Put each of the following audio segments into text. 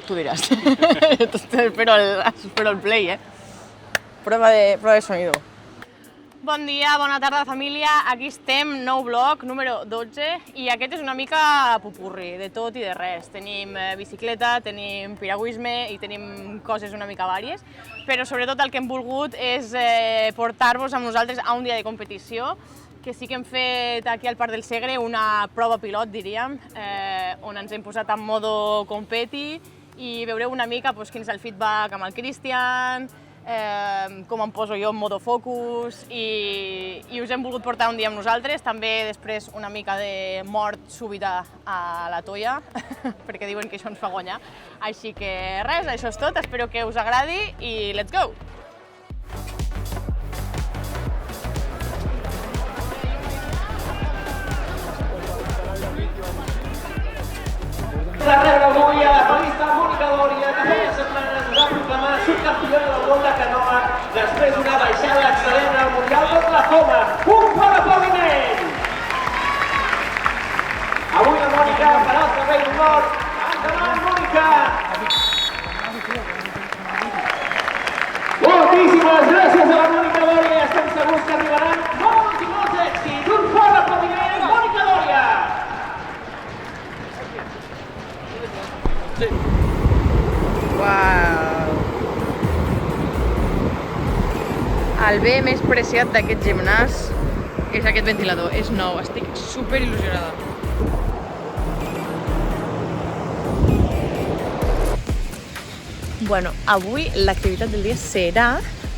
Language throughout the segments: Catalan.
Tú dirás. espero el play, Prueba de sonido. Bon dia, bona tarda família, aquí estem, nou vlog, número 12, i aquest és una mica popurri, de tot i de res. Tenim bicicleta, tenim piragüisme i tenim coses una mica vàries, però sobretot el que hem volgut és portar-vos amb nosaltres a un dia de competició, que sí que hem fet aquí al Parc del Segre una prova pilot, diríem, on ens hem posat en modo competi i veureu una mica quin és el feedback amb el Cristian, com em poso jo en modo focus i us hem volgut portar un dia amb nosaltres, també després una mica de mort súbita a la toia, perquè diuen que això ens fa guanyar. Així que res, això és tot, espero que us agradi i let's go! De rebre avui a la pista Mónica Doria, que fa unes setmanes es va proclamar subcampiona del món de canoa després d'una baixada excel·lent al Mundial d'Oklahoma. Un fort aplaudiment! Avui la Mònica farà el servei d'honor. Endavant, Mònica! Moltíssimes gràcies a la Mónica Doria i estem segurs que arribaran molts i molts èxits. Un fort aplaudiment, Mónica Doria! Uau! El bé més preciat d'aquest gimnàs és aquest ventilador, és nou, estic super il·lusionada. Bueno, avui l'activitat del dia serà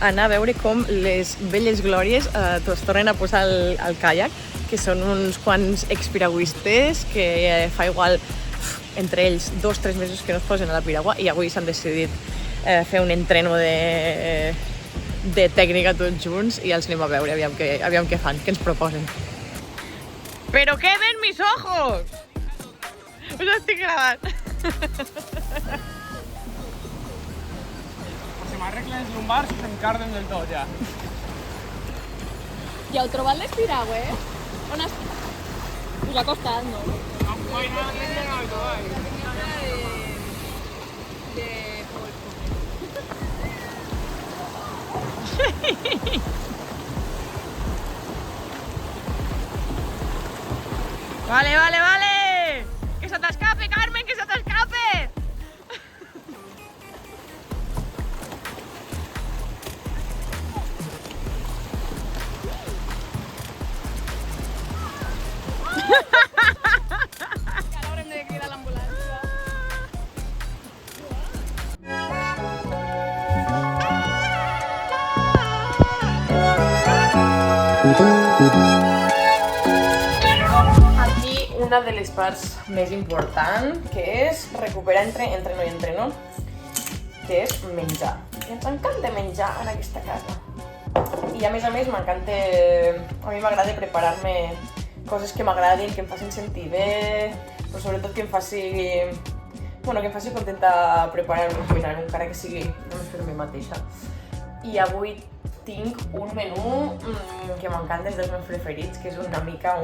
anar a veure com les velles glòries es tornen a posar al caiac, que són uns quants expiragüistes que fa igual entre ells 2 o 3 mesos que no es posen a la piragua i avui s'han decidit fer un entreno de tècnica tots junts i els anem a veure, aviam què fan, què ens proposen. ¡Pero qué ven mis ojos! Us estic gravant. Si m'arreglen els lumbars, se'm carden del tot, ja. Ja heu trobat l'espiragüe? On has... Us ha costat, no? No, mai no l'he llegat, mai. Vale, vale, vale! ¡Que se te escape, Carmen, que se te escape! Que ara haurem de cridar l'ambulància. Aquí una de les parts més importants, que és recuperar entre entreno i entreno, que és menjar. I ens encanta menjar en aquesta casa. I a més m'encanta... A mi m'agrada preparar-me coses que m'agradin, que em facin sentir bé, però sobretot que em faci... Bueno, que em faci contenta preparar-me, cuinar, encara que sigui només per mi mateixa. I avui tinc un menú que m'encanta, és dels meus preferits, que és una mica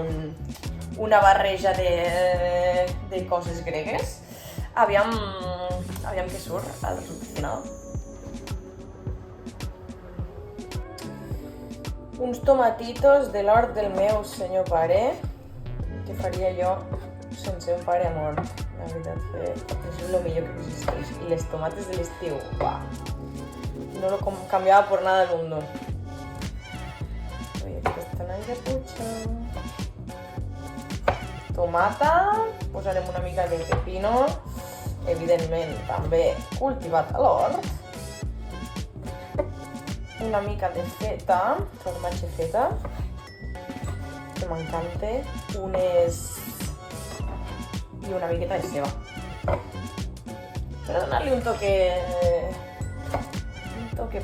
una barreja de coses gregues. Aviam què surt al resultat final. Uns tomatitos de l'hort del meu senyor pare, que faria jo sense un pare mort. La veritat que és el millor que existeix. I les tomates de l'estiu, uah! No lo cambiaba por nada del mundo. Oye, que estan ahí de pucha. Tomata, posarem una mica de pepino, evidentment també cultivat a l'hort. Una mica de feta, formatge feta, que m'encanta, i una miqueta de ceba. Per donar-li un toque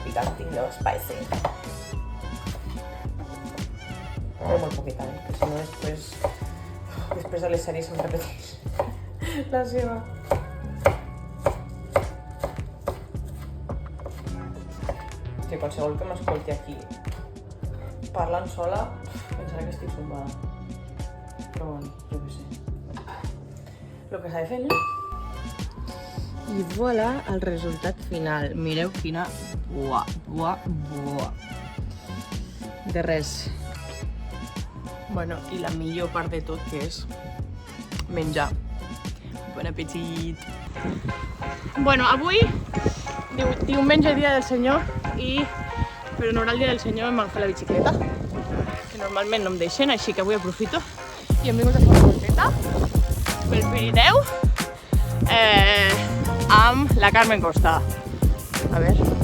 picantillo, spicy. Però molt poquita, que si no després a les sèries se'm repeteix la ceba. Si qualsevol que m'escolti aquí parlant sola pensarà que estic zumbada. Però bueno, jo què sé. Lo que s'ha de fer, no? I voilà el resultat final. Mireu quina... Buah, buah, buah. De res. Bueno, i la millor part de tot, que és menjar. Bon apetit! Bueno, avui, diumenge, dia del Senyor, i per honorar el dia del Senyor em van fer la bicicleta, que normalment no em deixen, així que avui aprofito. I hem vingut a fer una volteta pel Pirineu amb la Carmen Costa. A veure...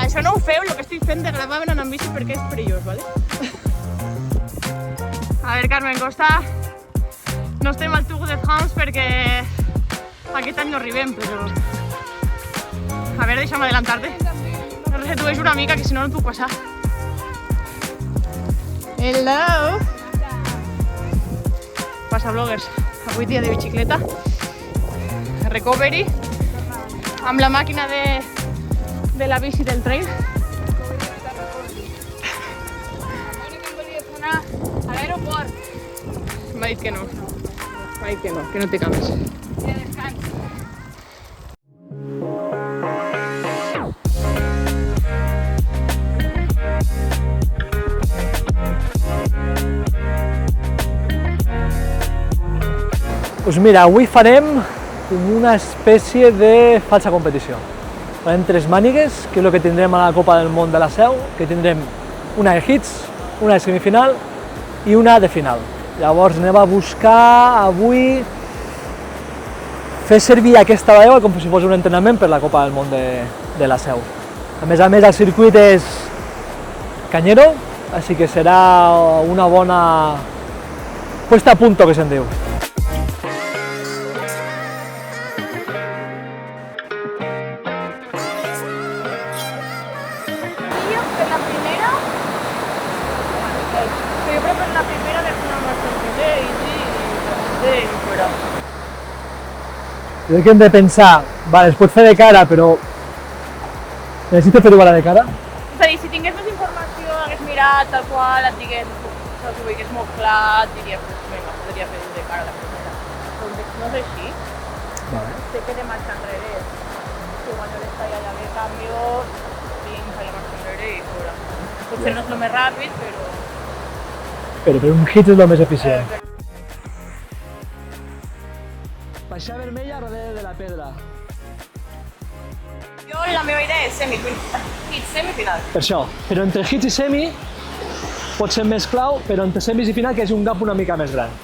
això no ho feu, el que estic fent de gravar anant amb bici perquè és perillós, ¿vale? A veure, Carmen Costa, no estem al Tour de France perquè aquest any no arribem, però... A veure, deixa'm adelantar-te. Redueix una mica, que si no, no et puc passar. Hello! Passa, bloggers. Avui dia de bicicleta. Recovery. Amb la màquina de la bici del trail. A l'aeroport. M'ha dit que no. M'ha dit que no té cames. De descans. Doncs mira, avui farem una espècie de falsa competició. Farem 3 mànigues, que és el que tindrem a la Copa del Món de la Seu, que tindrem una de hits, una de semifinal i una de final. Llavors anem a buscar avui fer servir aquesta aigua com si fos un entrenament per la Copa del Món de la Seu. A més, el circuit és canyero, així que serà una bona puesta a punto, que se'n diu. Jo crec que hem de pensar, vale, es pot fer de cara, però necessito fer-ho ara de cara. És a dir, si tingués més informació, hagués mirat tal qual, et digués, saps, ho veiés molt clar, et diria, pues vinga, podria fer-ho de cara la primera. Però no és així. Vale. Sé que de marxa enrere, si guanyo l'estall allà de canvi, tinc la marxa enrere i fora. Potser no és el més ràpid, però... Però un hit és el més eficient. Baixar vermella darrere de la pedra. Jo la meva idea és semifinal. Per això, però entre hits i semi pot ser més clau, però entre semis i final que és un gap una mica més gran.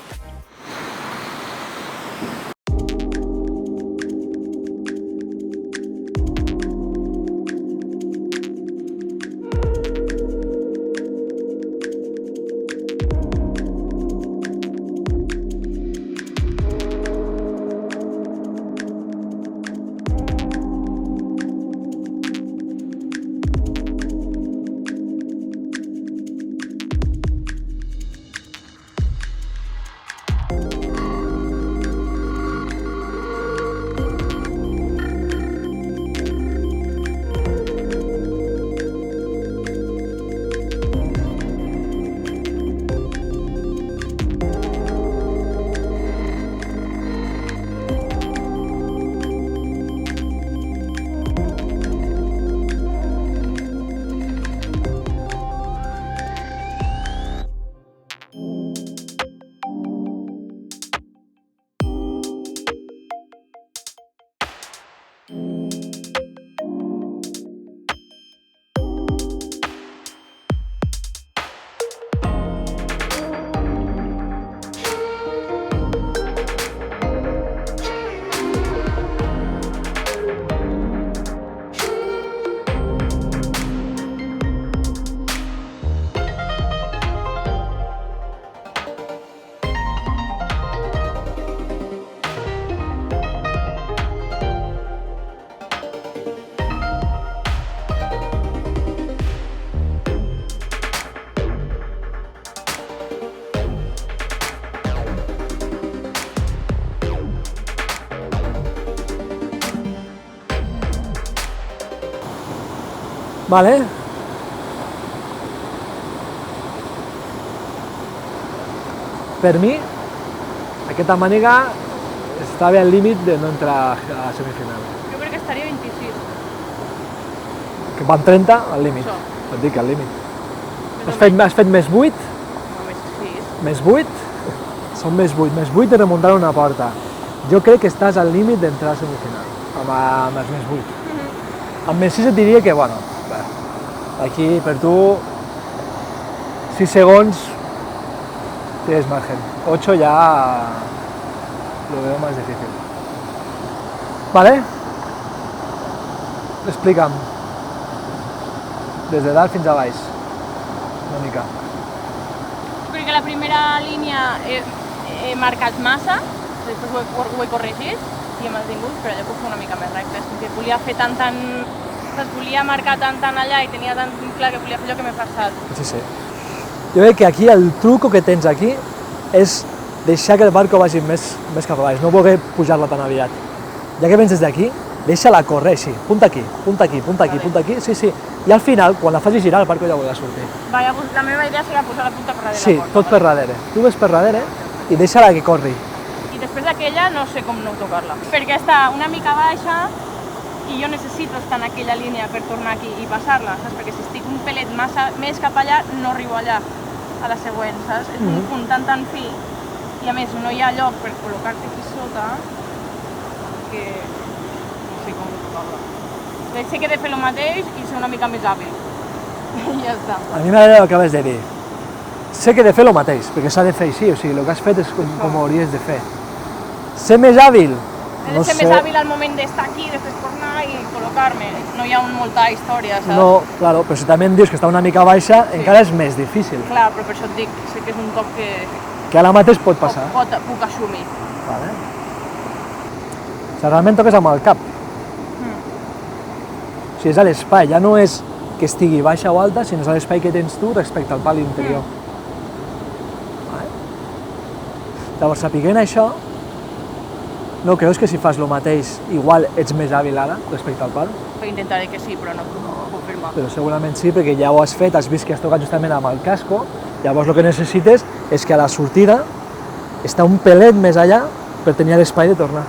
Vale. Per mi, aquesta màniga estava al límit de no entrar a la semifinal. Jo crec que estaria 26. Que van 30 al límit. Això. Et dic, al límit. Més Has fet més 8, o més 6. més 8, són més 8, més 8 de remuntar una porta. Jo crec que estàs al límit d'entrar a semifinal, amb els més 8. Amb més 6 et diria que, bueno, bé, aquí per tu 6 segons tienes margen. 8 ya lo veo más difícil. ¿Vale? Explica'm. Des de dalt fins a baix. Una mica. Jo crec que la primera línia he marcat massa, després ho he corregit i he mantingut, però allò puc fer una mica més recte. És que volia fer volia marcar tant allà i tenia tan clar que volia fer allò que m'he passat. Sí, sí. Jo crec que aquí el truco que tens aquí és deixar que el barco vagi més cap a baix, no voler pujar-la tan aviat. Ja que vens des d'aquí, deixa-la córrer així, punta aquí, punta aquí, punta aquí, punta aquí, sí, sí. I al final, quan la facis girar, el barco ja haurà de sortir. Vaja, la meva idea serà posar la punta per darrere Sí, la porta. tot per darrere. Tu ves per darrere i deixa-la que corri. I després d'aquella no sé com no tocar-la. Perquè està una mica baixa i jo necessito estar en aquella línia per tornar aquí i passar-la, saps? Perquè si estic un pelet més cap allà, no arribo allà, a la següent, saps? És un punt tan fi i a més no hi ha lloc per col·locar-te aquí sota que no sé com tocar-la. Sé que he de fer el mateix i ser una mica més hàbil. I ja està. A mi m'agrada el que acabes de dir. Sé que he de fer el mateix, perquè s'ha de fer així, o sigui, el que has fet és com ho hauries de fer. Ser més hàbil? He de ser més hàbil al moment d'estar aquí, després tornar i col·locar-me. No hi ha molta història, saps? No, claro, però si també em dius que està una mica baixa, encara és més difícil. Clar, però per això et dic, sé que és un toc que Que ara mateix pot passar. puc assumir. Vale. O sigui, realment toques amb el cap. O sigui, és a l'espai, ja no és que estigui baixa o alta, sinó és a l'espai que tens tu respecte al pal interior. Vale. Llavors, sapiguent això, no creus que si fas el mateix, igual ets més hàbil ara respecte al pal? Intentaré que sí, però no puc confirmar. Però segurament sí, perquè ja ho has fet, has vist que has tocat justament amb el casco, llavors el que necessites és que a la sortida està un pelet més allà per tenir l'espai de tornar.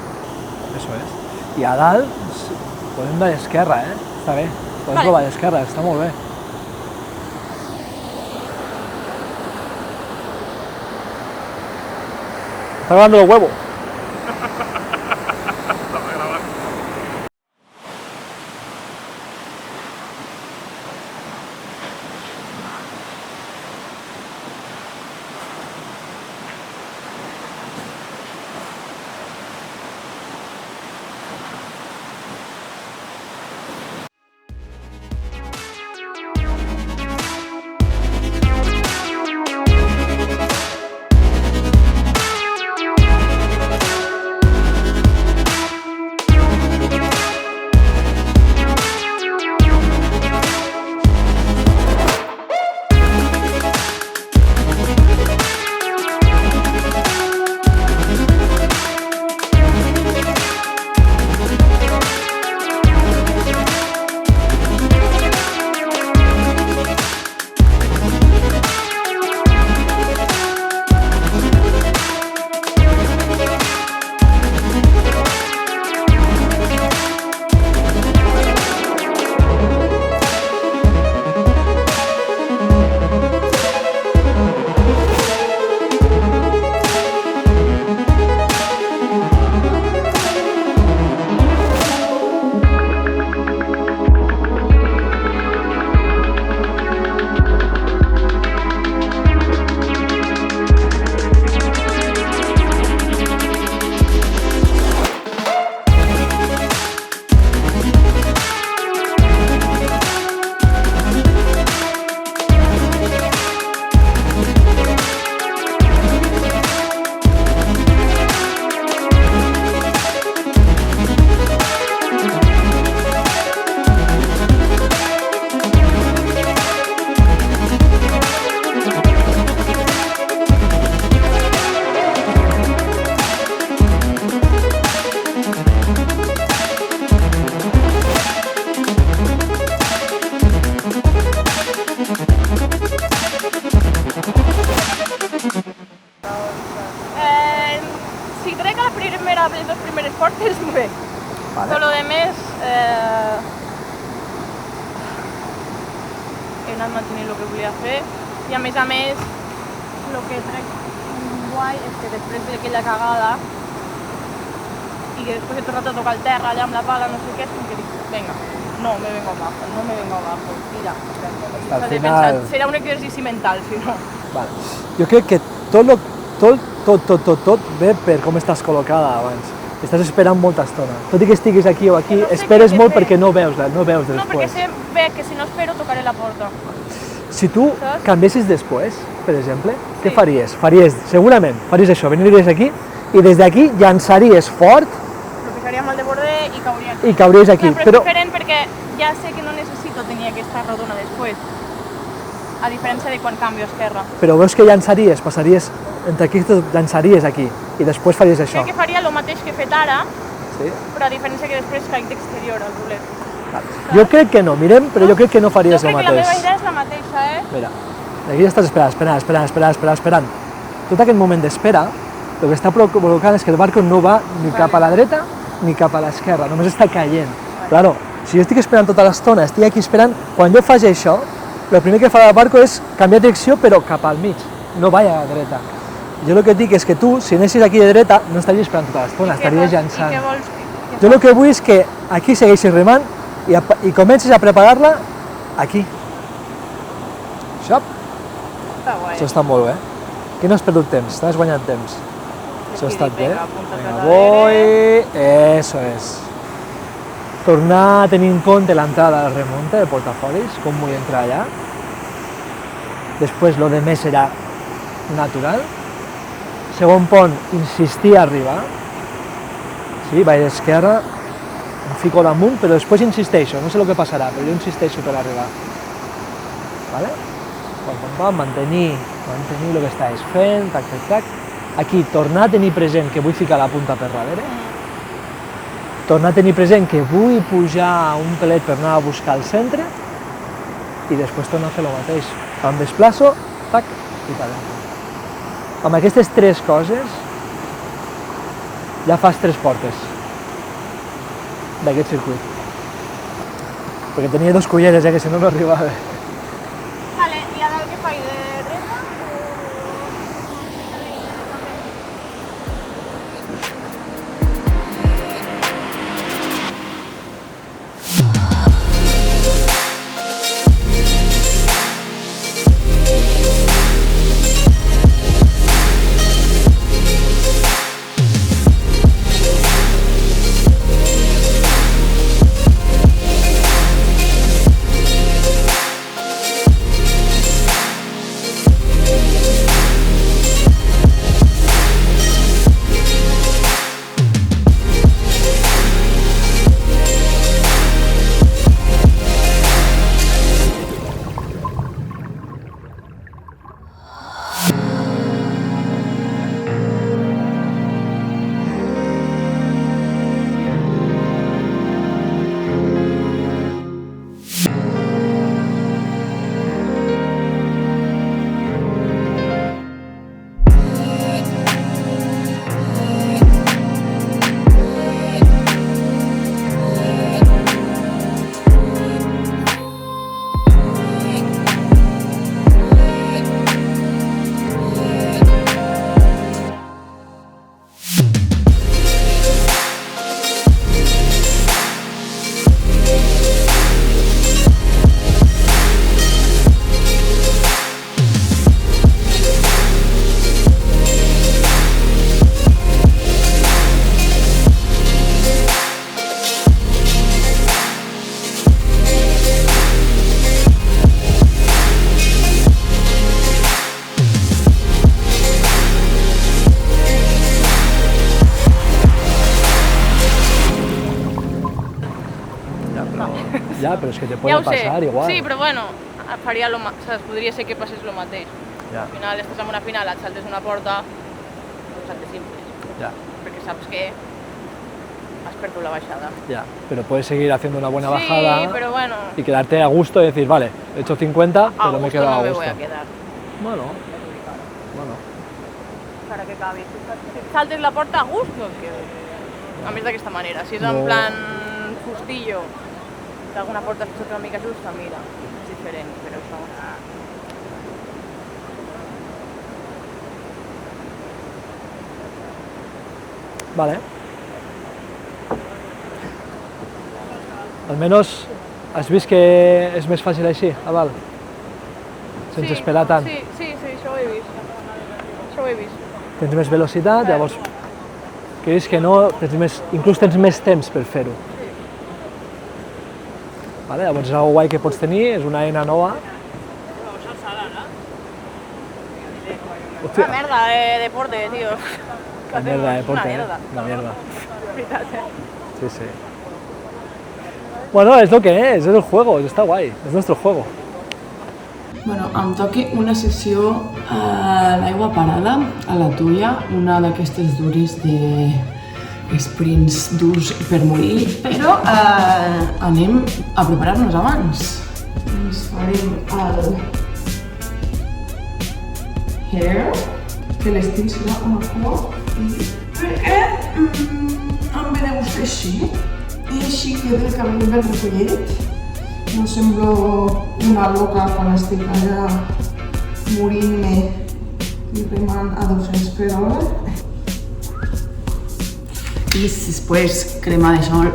Això és. I a dalt, podem anar a l'esquerra, Està bé, podem provar a l'esquerra, està molt bé. Está grabando los huevos. crec que les dos primeres portes, bé. Vale. Tot lo de més... he anat mantenint el que volia fer i a més, el que trec guai és que després d'aquella cagada i que després he tornat a tocar el terra allà amb la pala, no sé què, és com que dic, venga, no me vengo abajo, tira. Al final... Serà un exercici mental, si no. Vale. Jo crec que tot ve per com estàs col·locada abans. Estàs esperant molta estona. Tot i que estiguis aquí o aquí, No sé esperes què molt fer. perquè no veus No, perquè després. sé bé que si no espero tocaré la porta. Si tu Saps? canviessis després, per exemple, què Sí. faries? Segurament, faries això, veniries aquí i des d'aquí llançaries fort Lo ficaria mal de borde i cauria aquí. i cauries aquí. Clar, però és diferent perquè ja sé que no necessito tenir aquesta rodona després. A diferència de quan canvio a esquerra. Però veus que llançaries, passaries entre aquí, llançaries aquí i després faries això. Crec que faria el mateix que he fet ara, Sí? però a diferència que després caic d'exterior al bolet. Jo crec que no, mirem, però jo crec que no faries Jo el crec que la meva mateix. idea és la mateixa, eh? Mira, aquí ja estàs esperant. Tot aquest moment d'espera, el que està provocant és que el barco no va ni cap a la dreta ni cap a l'esquerra, només està caient. Claro, si jo estic esperant tota l'estona, estic aquí esperant, quan jo faig això, el primer que fa el barco és canviar direcció però cap al mig, no va a la dreta. Jo el que et dic és que tu, si anessis aquí de dreta, no estaries esperant tota l'estona, estaries llançant. I què vols? Jo el que vull és que aquí segueixis remant i comencis a preparar-la aquí. Això, Està guai. això està molt bé. Aquí no has perdut temps, t'has guanyat temps. Això ha estat bé. Vinga, apunta't Vinga, a voy. Eso es. Tornar a tenir en compte l'entrada del remonte de portafolis, com vull entrar allà. Després, lo de més serà natural. Segon pont, insistir a arribar. Sí, vaig d'esquerra, em fico damunt, però després insisteixo, no sé el que passarà, però jo insisteixo per arribar. Vale? Mantenir el que estàs fent, tac. Aquí, tornar a tenir present que vull ficar la punta per darrere. Tornar a tenir present que vull pujar un pelet per anar a buscar el centre i després tornar a fer el mateix. Em desplaço, tac, i per adentro. Amb aquestes tres coses ja fas 3 portes d'aquest circuit. Perquè tenia 2 culleres, que si no arribava. Vale, i ara el que faig de dreta? Ja, però és que te Ja puede ho sé, passar igual. sí, però bueno, faria saps, podria ser que passés el mateix. Ja, Al final estàs en una final, et saltes una porta, no saltes simples, ja, perquè saps que has perdut la baixada. ya. Pero puedes seguir haciendo una buena Sí, bajada pero bueno, y quedarte a gusto y decir, vale, he hecho 50, a pero me he gusto quedado no a me gusto. voy a quedar. Bueno, para que cabi. Si et saltes la porta a gust, no et quedes. A més d'aquesta manera, si és en No. plan fustillo, d'alguna porta que una mica justa, mira, és diferent, però això... Vale. Almenys has vist que és més fàcil així, a dalt? Sense esperar tant. Sí, això ho he vist. Això ho he vist. Tens més velocitat, llavors creus que no, inclús tens més temps per fer-ho. Vale, llavors és algo guai que pots tenir, és una eina nova. Una merda de deporte, tío. Una mierda de deporte, Una mierda. Una mierda. Veritat, Sí, sí. Bueno, es lo que es el juego, está guay, es nuestro juego. Bueno, em toqui una sessió a l'aigua parada, a la tuya, una d'aquestes duris de sprints durs per morir, però anem a preparar-nos abans. Ens farem el hair, que l'estil serà una cua, perquè em ve de gust així, i així queda el cabell ben recollit. No semblo una loca quan estic allà morint-me i remant a 200 per hora. I després crema de sol,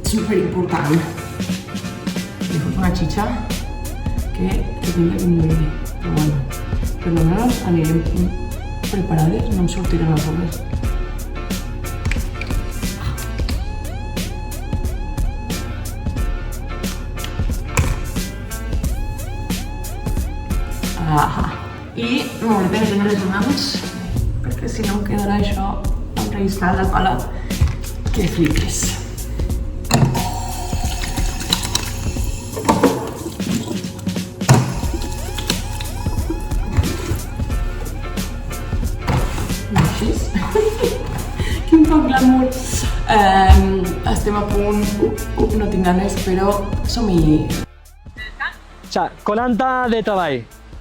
superimportant. Li foto una xitxa que tindré que morir. Però bueno, per lo menos anirem preparades, no em sortiran les obres. I m'hauré de netejar les mans perquè si no em quedarà això enregiscat al palat que flipes. Així. Quin poc glamour. Estem a punt, no tinc ganes, però som-hi. O sea, 40 de treball,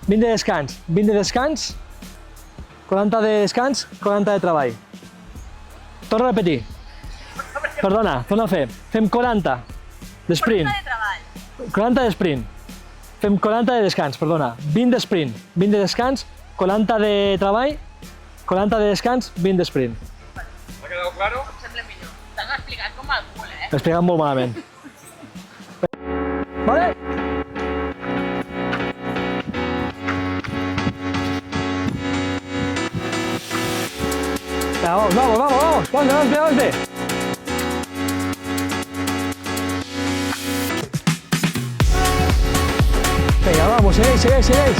20 de descans, 20 de descans, 40 de descans, 40 de treball. Torna a repetir. Perdona, torna a fer. Fem 40 de sprint. 40 de sprint. Fem 40 de descans, perdona. 20 de sprint, 20 de descans, 40 de treball, 40 de descans, 20 de sprint. ¿Ha quedado claro? Em sembla millor. T'has explicat com el cul, L'he explicat molt malament. Vale? Venga, vamos. Avance. Venga, vamos, segueix.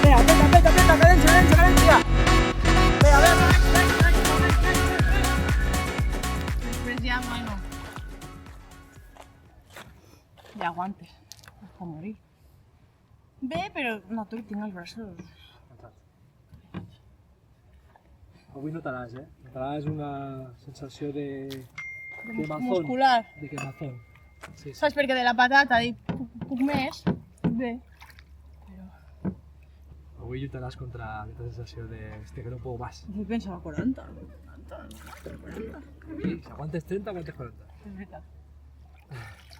Venga, cadencia. Després ja, bueno... Ja aguantes. A morir. Bé, però noto que tinc els braços... Avui notaràs, Notaràs una sensació de quemazón. muscular. De quemazón. Sí. Saps? Perquè de la patata dic, puc més, bé. Avui lluitaràs contra aquesta sensació de que no puedo más. Jo pensava 40. Sí, si aguantes 30, aguantes 40. És veritat.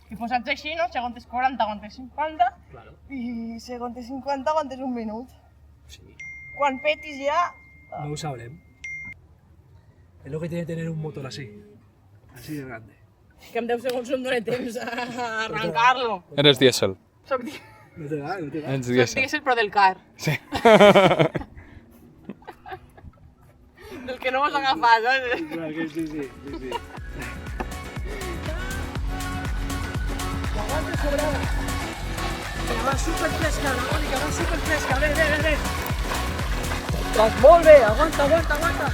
I posats així, no? Si aguantes 40, aguantes 50. Claro. I si aguantes 50, aguantes un minut. Sí. Quan petis ja... No lo sabrem. Es lo que tiene tener un motor así. Así de grande. Que en 10 segons no em dóna temps a arrencar-lo. Eres diésel. Soc No te da. Ets diésel. diésel, però del car. Sí. Del que no m'has agafat, saps? Sí. Va superfresca, la Mònica, va superfresca. Bé. Vas molt bé, aguanta.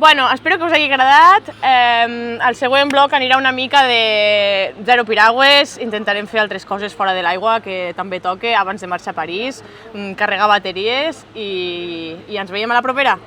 Bueno, espero que us hagi agradat. El següent bloc anirà una mica de zero piragües, intentarem fer altres coses fora de l'aigua que també toque abans de marxar a París, carregar bateries i ens veiem a la propera.